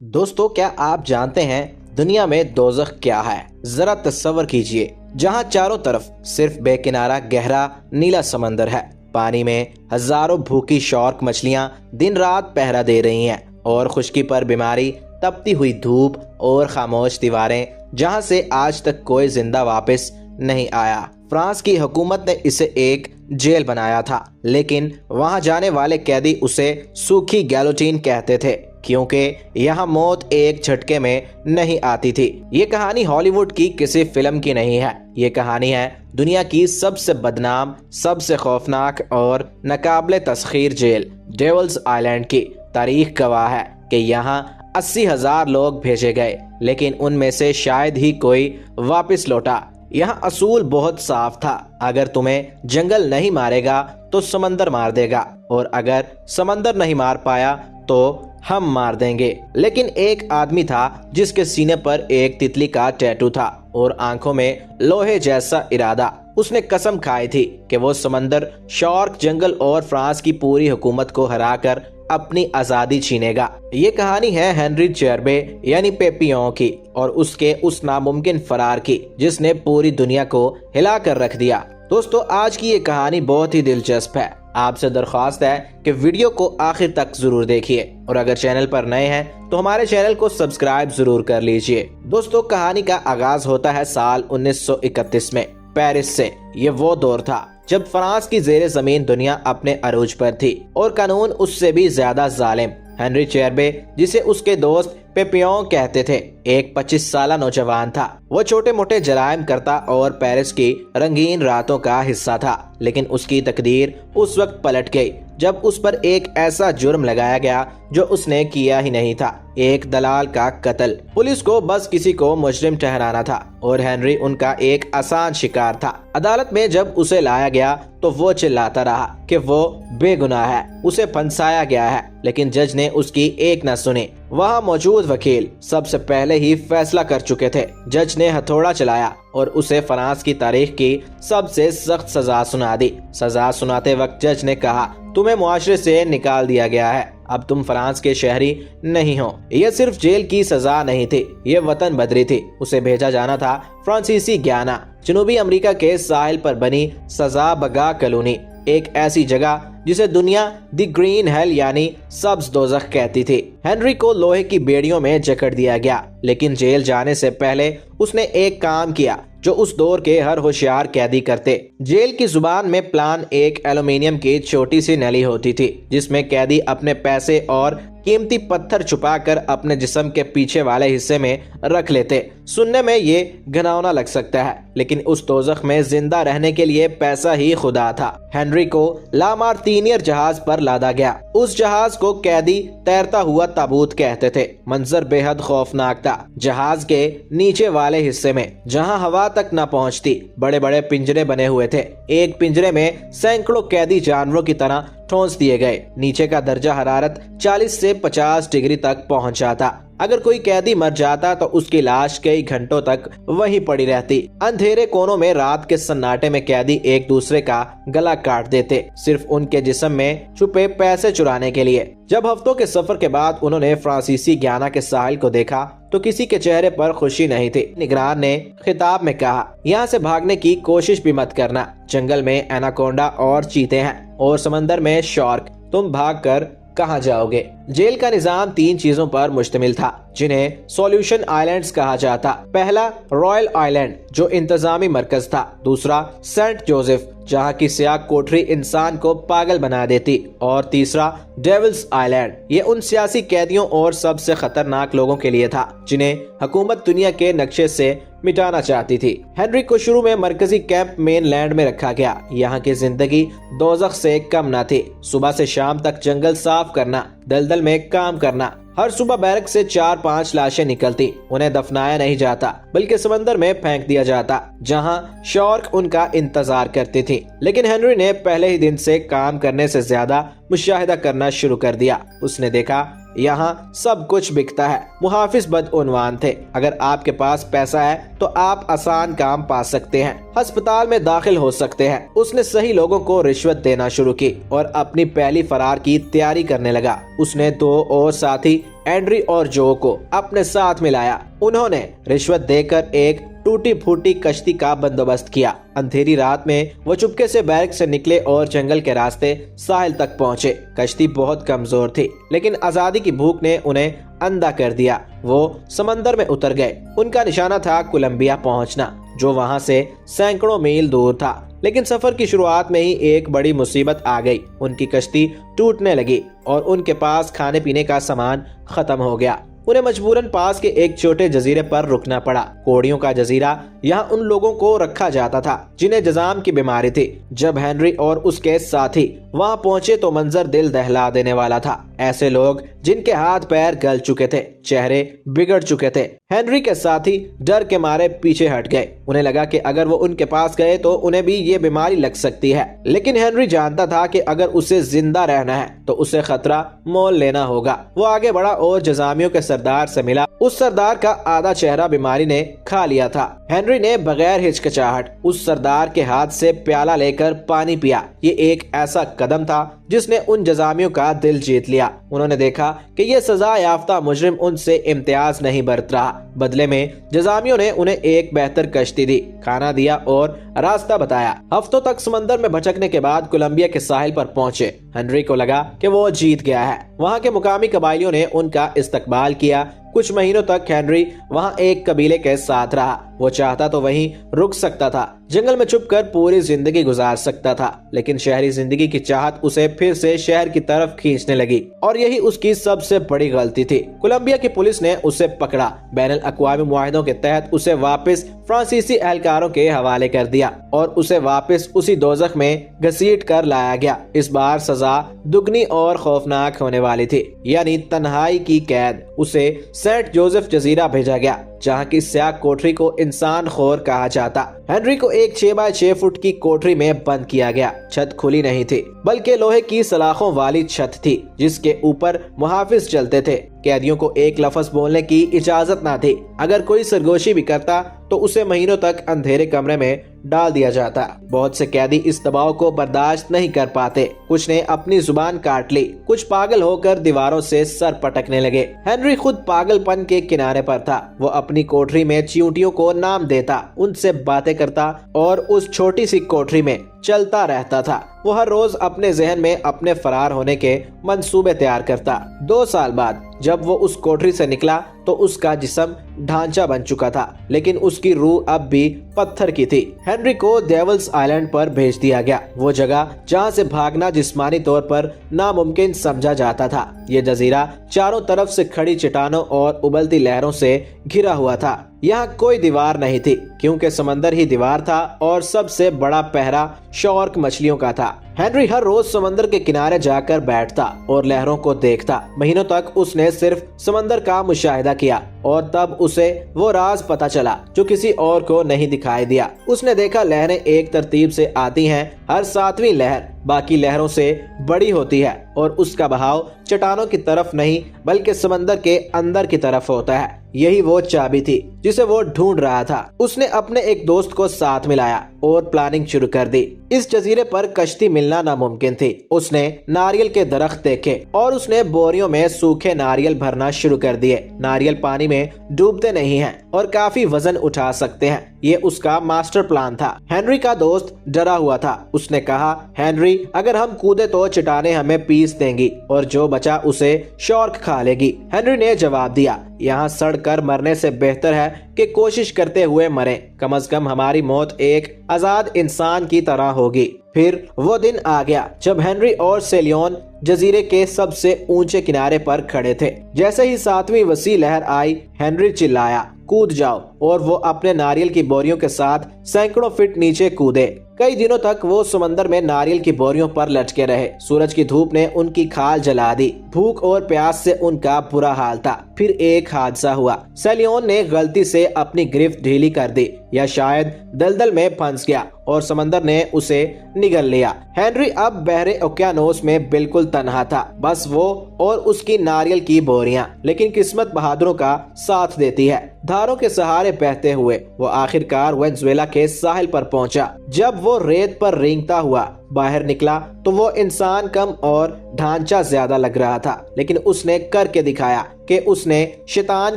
दोस्तों, क्या आप जानते हैं दुनिया में दोज़ख क्या है? जरा तस्वर कीजिए, जहां चारों तरफ सिर्फ बेकिनारा गहरा नीला समंदर है। पानी में हजारों भूखी शार्क मछलियां दिन रात पहरा दे रही हैं और खुश्की पर बीमारी, तपती हुई धूप और खामोश दीवारें, जहां से आज तक कोई जिंदा वापस नहीं आया। फ्रांस की हुकूमत ने इसे एक जेल बनाया था, लेकिन वहां जाने वाले कैदी उसे सूखी गैलोटीन कहते थे, क्योंकि यहाँ मौत एक झटके में नहीं आती थी। ये कहानी हॉलीवुड की किसी फिल्म की नहीं है। ये कहानी है दुनिया की सबसे बदनाम, सबसे खौफनाक और नाकाबिले तस्खीर जेल डेविल्स आइलैंड की। तारीख गवाह है कि यहाँ 80,000 लोग भेजे गए, लेकिन उनमें से शायद ही कोई वापस लौटा। यहाँ असूल बहुत साफ था, अगर तुम्हें जंगल नहीं मारेगा तो समंदर मार देगा, और अगर समंदर नहीं मार पाया तो हम मार देंगे। लेकिन एक आदमी था जिसके सीने पर एक तितली का टैटू था और आंखों में लोहे जैसा इरादा। उसने कसम खाई थी कि वो समंदर, शार्क, जंगल और फ्रांस की पूरी हुकूमत को हराकर अपनी आजादी छीनेगा। ये कहानी है हेनरी चेरबे यानी पेपियों की, और उसके उस नामुमकिन फरार की जिसने पूरी दुनिया को हिला कर रख दिया। दोस्तों, आज की ये कहानी बहुत ही दिलचस्प है। आपसे दरख्वास्त है कि वीडियो को आखिर तक जरूर देखिए, और अगर चैनल पर नए हैं तो हमारे चैनल को सब्सक्राइब जरूर कर लीजिए। दोस्तों, कहानी का आगाज होता है साल 1931 में पेरिस से। ये वो दौर था जब फ्रांस की जेरे जमीन दुनिया अपने अरूज पर थी और कानून उससे भी ज्यादा जालिम। हेनरी चेरबे, जिसे उसके दोस्त पेपियों कहते थे, एक 25 साल नौजवान था। वो छोटे मोटे जराइम करता और पेरिस की रंगीन रातों का हिस्सा था। लेकिन उसकी तकदीर उस वक्त पलट गई जब उस पर एक ऐसा जुर्म लगाया गया जो उसने किया ही नहीं था, एक दलाल का कत्ल। पुलिस को बस किसी को मुजरिम ठहराना था और हेनरी उनका एक आसान शिकार था। अदालत में जब उसे लाया गया तो वो चिल्लाता रहा कि वो बेगुनाह है, उसे फंसाया गया है, लेकिन जज ने उसकी एक न सुनी। वहाँ मौजूद वकील सबसे पहले ही फैसला कर चुके थे। जज ने हथौड़ा चलाया और उसे फ्रांस की तारीख की सबसे सख्त सजा सुना दी। सजा सुनाते वक्त जज ने कहा, तुम्हें मुआशरे से निकाल दिया गया है, अब तुम फ्रांस के शहरी नहीं हो। यह सिर्फ जेल की सजा नहीं थी, ये वतन बदरी थी। उसे भेजा जाना था फ्रांसीसी ग्याना, जनूबी अमेरिका के साहिल पर बनी सजा बगा कॉलोनी, एक ऐसी जगह जिसे दुनिया द ग्रीन हेल यानी सब्ज दोज़ख कहती थी। हेनरी को लोहे की बेड़ियों में जकड़ दिया गया, लेकिन जेल जाने से पहले उसने एक काम किया जो उस दौर के हर होशियार कैदी करते। जेल की जुबान में प्लान एक एल्यूमिनियम की छोटी सी नली होती थी, जिसमें कैदी अपने पैसे और कीमती पत्थर छुपाकर अपने जिस्म के पीछे वाले हिस्से में रख लेते। सुनने में ये घिनौना लग सकता है, लेकिन उस दोज़ख में जिंदा रहने के लिए पैसा ही खुदा था। हेनरी को लामार्टिनियर जहाज पर लादा गया। उस जहाज को कैदी तैरता हुआ ताबूत कहते थे। मंजर बेहद खौफनाक था। जहाज के नीचे वाले हिस्से में, जहां हवा तक न पहुंचती, बड़े बड़े पिंजरे बने हुए थे। एक पिंजरे में सैकड़ों कैदी जानवरों की तरह ठोंस दिए गए। नीचे का दर्जा हरारत 40 से 50 डिग्री तक पहुंच जाता। अगर कोई कैदी मर जाता तो उसकी लाश कई घंटों तक वहीं पड़ी रहती। अंधेरे कोनों में रात के सन्नाटे में कैदी एक दूसरे का गला काट देते, सिर्फ उनके जिस्म में छुपे पैसे चुराने के लिए। जब हफ्तों के सफर के बाद उन्होंने फ्रांसीसी ग्याना के साहिल को देखा तो किसी के चेहरे पर खुशी नहीं थी। निगरान ने खिताब में कहा, यहाँ से भागने की कोशिश भी मत करना। जंगल में एनाकोंडा और चीते हैं और समंदर में शार्क, तुम भागकर कहाँ जाओगे? जेल का निजाम 3 चीजों पर मुश्तमिल था, जिन्हें सॉल्यूशन आइलैंड्स कहा जाता। पहला रॉयल आइलैंड, जो इंतजामी मरकज था। दूसरा सेंट जोसेफ, जहाँ की स्याह कोठरी इंसान को पागल बना देती। और तीसरा डेविल्स आइलैंड, ये उन सियासी कैदियों और सबसे खतरनाक लोगों के लिए था जिन्हें हुकूमत दुनिया के नक्शे से मिटाना चाहती थी। हेनरी को शुरू में मरकजी कैंप मेनलैंड में रखा गया। यहाँ की जिंदगी दोज़ख से कम न थी। सुबह से शाम तक जंगल साफ करना, दलदल में काम करना। हर सुबह बैरक से 4-5 लाशें निकलती। उन्हें दफनाया नहीं जाता, बल्कि समंदर में फेंक दिया जाता, जहां शार्क उनका इंतजार करती थी। लेकिन हेनरी ने पहले ही दिन से काम करने से ज्यादा मुशाहिदा करना शुरू कर दिया। उसने देखा यहाँ सब कुछ बिकता है। मुहाफिज बदउनवान थे। अगर आपके पास पैसा है तो आप आसान काम पा सकते हैं, अस्पताल में दाखिल हो सकते हैं। उसने सही लोगों को रिश्वत देना शुरू की और अपनी पहली फरार की तैयारी करने लगा। उसने 2 और साथी एंड्री और जो को अपने साथ मिलाया। उन्होंने रिश्वत देकर एक टूटी फूटी कश्ती का बंदोबस्त किया। अंधेरी रात में वो चुपके से बैरक से निकले और जंगल के रास्ते साहिल तक पहुंचे। कश्ती बहुत कमजोर थी, लेकिन आजादी की भूख ने उन्हें अंधा कर दिया। वो समंदर में उतर गए। उनका निशाना था कोलंबिया पहुंचना, जो वहां से सैकड़ों मील दूर था। लेकिन सफर की शुरुआत में ही एक बड़ी मुसीबत आ गई। उनकी कश्ती टूटने लगी और उनके पास खाने पीने का सामान खत्म हो गया। उन्हें मजबूरन पास के एक छोटे जजीरे पर रुकना पड़ा। कोड़ियों का जजीरा यहाँ उन लोगों को रखा जाता था जिन्हें जजाम की बीमारी थी। जब हेनरी और उसके साथी वहाँ पहुँचे तो मंजर दिल दहला देने वाला था। ऐसे लोग जिनके हाथ पैर गल चुके थे, चेहरे बिगड़ चुके थे। हेनरी के साथी डर के मारे पीछे हट गए। उन्हें लगा कि अगर वो उनके पास गए तो उन्हें भी ये बीमारी लग सकती है। लेकिन हेनरी जानता था कि अगर उसे जिंदा रहना है तो उसे खतरा मोल लेना होगा। वो आगे बढ़ा और जजामियों के सरदार से मिला। उस सरदार का आधा चेहरा बीमारी ने खा लिया था। हेनरी ने बगैर हिचकिचाहट उस सरदार के हाथ से प्याला लेकर पानी पिया। ये एक ऐसा कदम था जिसने उन जजामियों का दिल जीत लिया। उन्होंने देखा कि ये सजा याफ्ता मुजरिम उनसे इम्तियाज नहीं बरत रहा। बदले में जजामियों ने उन्हें एक बेहतर कश्ती दी, खाना दिया और रास्ता बताया। हफ्तों तक समंदर में भटकने के बाद कोलंबिया के साहिल पर पहुंचे। हेनरी को लगा कि वो जीत गया है। वहाँ के मुकामी कबाइलियों ने उनका इस्तकबाल किया। कुछ महीनों तक हेनरी वहाँ एक कबीले के साथ रहा। वो चाहता तो वहीं रुक सकता था, जंगल में छुपकर पूरी जिंदगी गुजार सकता था। लेकिन शहरी जिंदगी की चाहत उसे फिर से शहर की तरफ खींचने लगी और यही उसकी सबसे बड़ी गलती थी। कोलंबिया की पुलिस ने उसे पकड़ा। बैनुल अक़वामी मुआहदों के तहत उसे वापस फ्रांसीसी एहलकारों के हवाले कर दिया और उसे वापस उसी दोज़ख में घसीट कर लाया गया। इस बार सजा दुगनी और खौफनाक होने वाली थी, यानी तन्हाई की कैद। उसे सेंट जोसेफ जजीरा भेजा गया, जहाँ की स्याह कोठरी को इंसान खोर कहा जाता। हेनरी को एक 6 बाय 6 फुट की कोठरी में बंद किया गया। छत खुली नहीं थी, बल्कि लोहे की सलाखों वाली छत थी, जिसके ऊपर मुहाफिज चलते थे। कैदियों को एक लफ्ज बोलने की इजाजत ना थी। अगर कोई सरगोशी भी करता तो उसे महीनों तक अंधेरे कमरे में डाल दिया जाता। बहुत से कैदी इस दबाव को बर्दाश्त नहीं कर पाते। कुछ ने अपनी जुबान काट ली, कुछ पागल होकर दीवारों से सर पटकने लगे। हेनरी खुद पागलपन के किनारे पर था। वो अपनी कोठरी में चींटियों को नाम देता, उनसे बातें करता और उस छोटी सी कोठरी में चलता रहता था। वो हर रोज अपने जहन में अपने फरार होने के मंसूबे तैयार करता। 2 साल बाद जब वो उस कोठरी से निकला तो उसका जिस्म ढांचा बन चुका था, लेकिन उसकी रूह अब भी पत्थर की थी। हेनरी को डेविल्स आइलैंड पर भेज दिया गया, वो जगह जहां से भागना जिस्मानी तौर पर नामुमकिन समझा जाता था। ये जजीरा चारों तरफ से खड़ी चट्टानों और उबलती लहरों से घिरा हुआ था। यहाँ कोई दीवार नहीं थी, क्योंकि समंदर ही दीवार था और सबसे बड़ा पहरा शार्क मछलियों का था। हेनरी हर रोज समंदर के किनारे जाकर बैठता और लहरों को देखता। महीनों तक उसने सिर्फ समंदर का मुशाहिदा किया और तब उसे वो राज पता चला जो किसी और को नहीं दिखाई दिया। उसने देखा लहरें एक तरतीब से आती हैं, हर 7वीं लहर बाकी लहरों से बड़ी होती है और उसका बहाव चट्टानों की तरफ नहीं बल्कि समंदर के अंदर की तरफ होता है। यही वो चाबी थी जिसे वो ढूंढ रहा था। उसने अपने एक दोस्त को साथ मिलाया और प्लानिंग शुरू कर दी। इस जजीरे पर कश्ती मिलना नामुमकिन थी। उसने नारियल के दरख्त देखे और उसने बोरियों में सूखे नारियल भरना शुरू कर दिए। नारियल पानी में डूबते नहीं हैं और काफी वजन उठा सकते हैं। ये उसका मास्टर प्लान था। हेनरी का दोस्त डरा हुआ था। उसने कहा, हेनरी, अगर हम कूदे तो चट्टानें हमें पीस देंगी और जो बचा उसे शार्क खा लेगी। हेनरी ने जवाब दिया, यहाँ सड़कर मरने से बेहतर है कि कोशिश करते हुए मरें। कम से कम हमारी मौत एक आजाद इंसान की तरह होगी। फिर वो दिन आ गया जब हेनरी और सेलियोन जजीरे के सबसे ऊंचे किनारे पर खड़े थे। जैसे ही 7वीं वसी लहर आई, हेनरी चिल्लाया, कूद जाओ, और वो अपने नारियल की बोरियों के साथ सैकड़ों फीट नीचे कूदे। कई दिनों तक वो समंदर में नारियल की बोरियों पर लटके रहे। सूरज की धूप ने उनकी खाल जला दी। भूख और प्यास से उनका बुरा हाल था। फिर एक हादसा हुआ। सेलियोन ने गलती से अपनी गिरफ्त ढीली कर दी, या शायद दलदल में फंस गया और समंदर ने उसे निगल लिया। हेनरी अब बहरे ओकियानोस में बिल्कुल तन्हा था, बस वो और उसकी नारियल की बोरियां। लेकिन किस्मत बहादुरों का साथ देती है। धारों के सहारे बहते हुए वो आखिरकार वेनेजुएला के साहिल पर पहुंचा। जब वो रेत पर रेंगता हुआ बाहर निकला तो वो इंसान कम और ढांचा ज्यादा लग रहा था, लेकिन उसने करके दिखाया कि उसने शैतान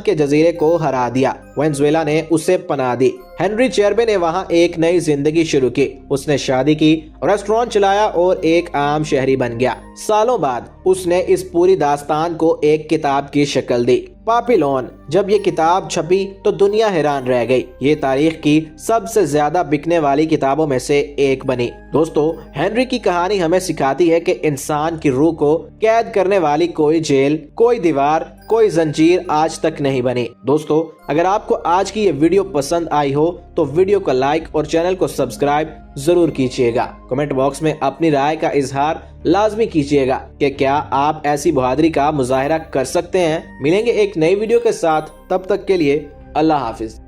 के जजीरे को हरा दिया। वेनेजुएला ने उसे पनाह दी। हेनरी चेरबे ने वहां एक नई जिंदगी शुरू की। उसने शादी की, रेस्टोरेंट चलाया और एक आम शहरी बन गया। सालों बाद उसने इस पूरी दास्तान को एक किताब की शक्ल दी, पापीलोन। जब ये किताब छपी तो दुनिया हैरान रह गई। ये तारीख की सबसे ज्यादा बिकने वाली किताबों में से एक बनी। दोस्तों, हेनरी की कहानी हमें सिखाती है कि इंसान की रूह को कैद करने वाली कोई जेल, कोई दीवार, कोई जंजीर आज तक नहीं बनी। दोस्तों, अगर आपको आज की ये वीडियो पसंद आई हो तो वीडियो को लाइक और चैनल को सब्सक्राइब जरूर कीजिएगा। कमेंट बॉक्स में अपनी राय का इजहार लाजमी कीजिएगा कि क्या आप ऐसी बहादुरी का मुजाहिरा कर सकते हैं। मिलेंगे एक नई वीडियो के साथ, तब तक के लिए अल्लाह हाफिज।